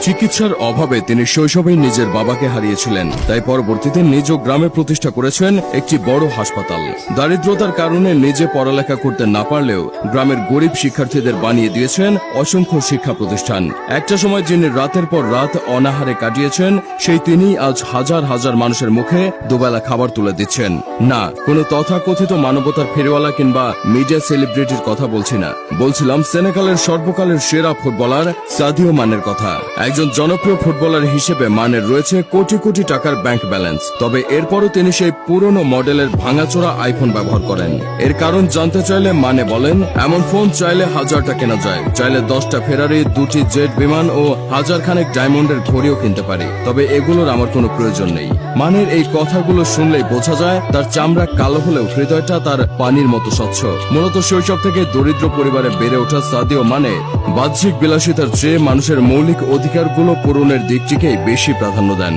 চিকিৎসার অভাবে তিনি শৈশবেই নিজের বাবাকে হারিয়েছিলেন, তাই পরবর্তীতে নিজ গ্রামে প্রতিষ্ঠা করেছেন একটি বড় হাসপাতাল। দারিদ্রতার কারণে নিজে পড়ালেখা করতে না পারলেও গ্রামের গরিব শিক্ষার্থীদের বানিয়ে দিয়েছেন অসংখ্য শিক্ষা প্রতিষ্ঠান। একটা সময় যিনি রাতের পর রাত অনাহারে কাটিয়েছেন, সেই তিনি আজ হাজার হাজার মানুষের মুখে দুবেলা খাবার তুলে দিচ্ছেন। না, কোনো তথাকথিত মানবতার ফেরিওয়ালা কিংবা মিডিয়া সেলিব্রিটির কথা বলছি না, বলছিলাম সেনেগালের সর্বকালের সেরা ফুটবলার সাদিও মানের কথা। একজন জনপ্রিয় ফুটবলার হিসেবে মানের রয়েছে কোটি কোটি টাকার ব্যাংক ব্যালেন্স, তবে এরপরও তিনি সেই পুরনো মডেলের ভাঙাচোরা আইফোন ব্যবহার করেন। এর কারণ জানতে চাইলে মানে বলেন, এমন ফোন চাইলে 1000টা কেনা যায়, চাইলে 10টা ফেরারি, 2টি জেট বিমান ও 1000 খানেক ডায়মন্ডের ঘড়িও কিনতে পারি, তবে এগুলোর আমার কোনো প্রয়োজন নেই। মানের এই কথাগুলো শুনলেই বোঝা যায় তার চামড়া কালো হলেও হৃদয়টা তার পানির মতো স্বচ্ছ। মূলত শৈশব থেকে দরিদ্র পরিবারে বেড়ে ওঠা সাদিও মানে বাহ্যিক বিলাসিতার চেয়ে মানুষের মৌলিক অধিকারগুলো পূরণের দিকটিকেই বেশি প্রাধান্য দেন।